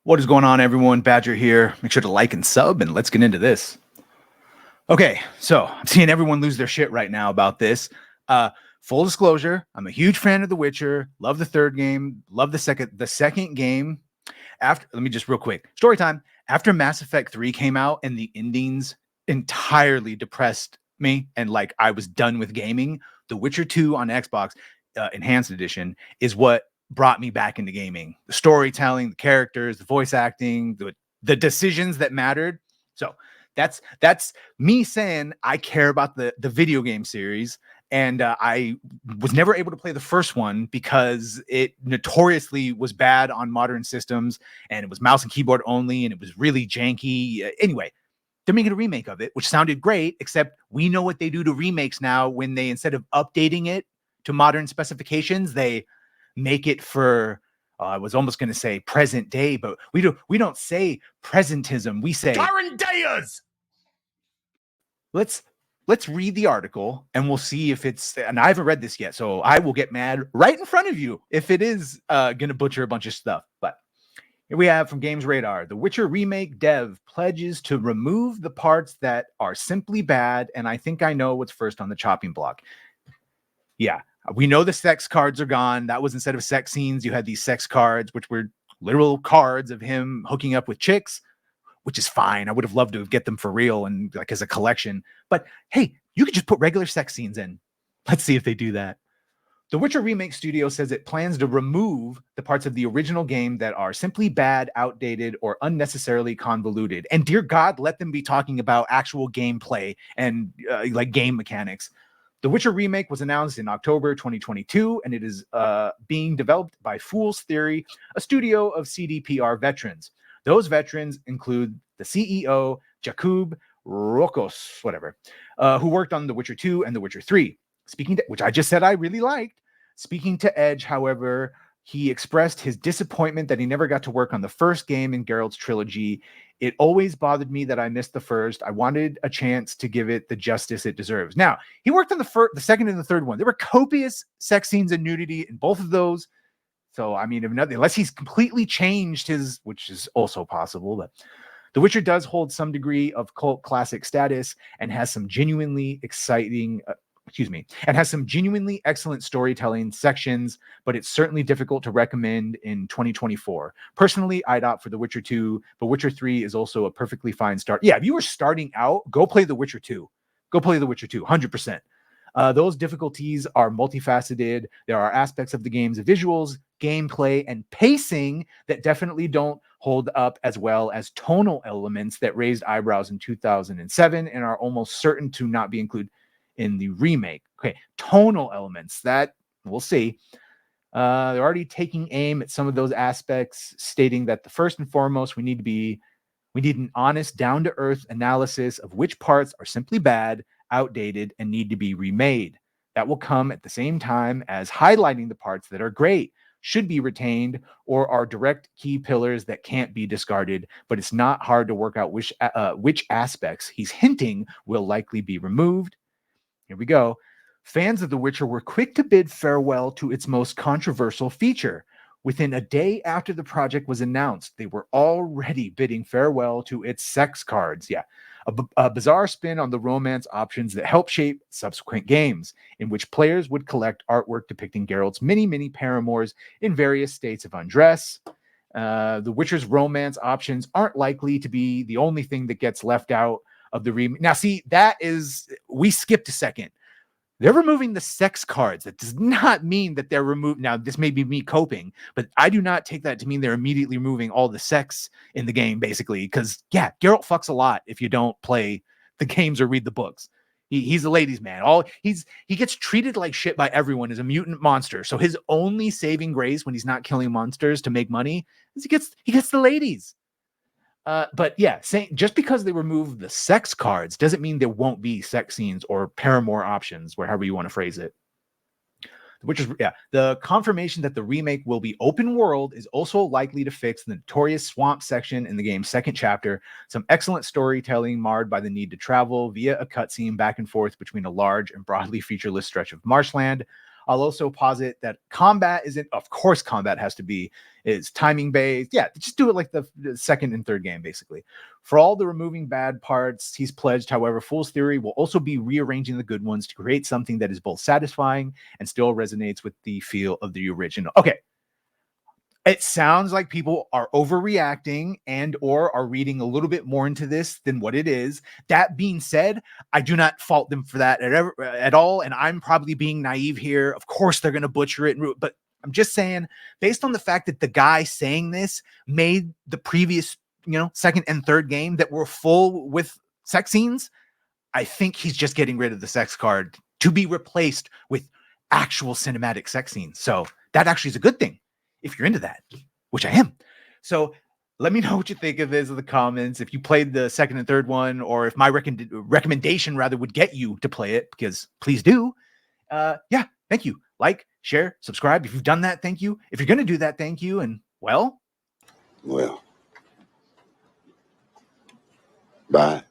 What is going on, everyone? Badger here. Make sure to like and sub, and let's get into this. Okay, so I'm seeing everyone lose their shit right now about this. Full disclosure, I'm a huge fan of The Witcher. Love the third game. Love the second game. Let me just real quick. Story time. After Mass Effect 3 came out and the endings entirely depressed me, and like I was done with gaming, The Witcher 2 on Xbox Enhanced Edition is what brought me back into gaming. The storytelling, the characters, the voice acting, the decisions that mattered. So that's me saying I care about the video game series. And I was never able to play the first one because it notoriously was bad on modern systems, and it was mouse and keyboard only, and it was really janky. Anyway, they're making a remake of it, which sounded great, except we know what they do to remakes now when they, instead of updating it to modern specifications, they make it for, I was almost going to say present day, but we don't say presentism. We say current dayers. Let's read the article and we'll see if it's, and I haven't read this yet, so I will get mad right in front of you if it is going to butcher a bunch of stuff. But here we have from Games Radar: The Witcher remake dev pledges to remove the parts that are simply bad, and I think I know what's first on the chopping block. Yeah, we know the sex cards are gone. That was, instead of sex scenes, you had these sex cards, which were literal cards of him hooking up with chicks, which is fine. I would have loved to get them for real and like as a collection. But hey, you could just put regular sex scenes in. Let's see if they do that. The Witcher Remake Studio says it plans to remove the parts of the original game that are simply bad, outdated, or unnecessarily convoluted. And dear God, let them be talking about actual gameplay and like game mechanics. The Witcher Remake was announced in October 2022, and it is being developed by Fool's Theory, a studio of CDPR veterans. Those veterans include the CEO, Jakub Rokos, who worked on The Witcher 2 and The Witcher 3. Which I just said I really liked. Speaking to Edge, however, he expressed his disappointment that he never got to work on the first game in Geralt's trilogy. It always bothered me that I missed the first. I wanted a chance to give it the justice it deserves. Now, he worked on the second and the third one. There were copious sex scenes and nudity in both of those. So, I mean, unless he's completely changed his, which is also possible, but The Witcher does hold some degree of cult classic status and has some genuinely excellent storytelling sections, but it's certainly difficult to recommend in 2024. Personally, I'd opt for The Witcher 2, but Witcher 3 is also a perfectly fine start. Yeah, if you were starting out, go play The Witcher 2. Go play The Witcher 2, 100%. Those difficulties are multifaceted. There are aspects of the game's visuals, gameplay, and pacing that definitely don't hold up, as well as tonal elements that raised eyebrows in 2007 and are almost certain to not be included in the remake. Okay, tonal elements, that we'll see. They're already taking aim at some of those aspects, stating that the first and foremost, we need an honest, down-to-earth analysis of which parts are simply bad, outdated, and need to be remade. That will come at the same time as highlighting the parts that are great, should be retained, or are direct key pillars that can't be discarded, but it's not hard to work out which aspects he's hinting will likely be removed. Here we go. Fans of The Witcher were quick to bid farewell to its most controversial feature. Within a day after the project was announced, they were already bidding farewell to its sex cards. Yeah, a bizarre spin on the romance options that help shape subsequent games, in which players would collect artwork depicting Geralt's many paramours in various states of undress. The Witcher's romance options aren't likely to be the only thing that gets left out of the remake. Now, see, we skipped a second. They're removing the sex cards. That does not mean that they're removed. Now, this may be me coping, but I do not take that to mean they're immediately removing all the sex in the game, basically. Because, yeah, Geralt fucks a lot if you don't play the games or read the books. He's a ladies' man. He gets treated like shit by everyone as a mutant monster. So his only saving grace when he's not killing monsters to make money is he gets the ladies. But yeah, just because they remove the sex cards doesn't mean there won't be sex scenes or paramour options, however you want to phrase it. The confirmation that the remake will be open world is also likely to fix the notorious swamp section in the game's second chapter. Some excellent storytelling marred by the need to travel via a cutscene back and forth between a large and broadly featureless stretch of marshland. I'll also posit that combat isn't, of course, combat has to be, is timing based. Yeah, just do it like the second and third game, basically. For all the removing bad parts, he's pledged, however, Fool's Theory will also be rearranging the good ones to create something that is both satisfying and still resonates with the feel of the original. Okay. It sounds like people are overreacting and or are reading a little bit more into this than what it is. That being said, I do not fault them for that at all. And I'm probably being naive here. Of course, they're going to butcher it, but I'm just saying, based on the fact that the guy saying this made the previous, second and third game that were full with sex scenes, I think he's just getting rid of the sex card to be replaced with actual cinematic sex scenes. So that actually is a good thing if you're into that, which I am. So let me know what you think of this in the comments. If you played the second and third one, or if my recommendation rather would get you to play it, because please do. Yeah, thank you. Like, share, subscribe. If you've done that, thank you. If you're going to do that, thank you. And well, bye.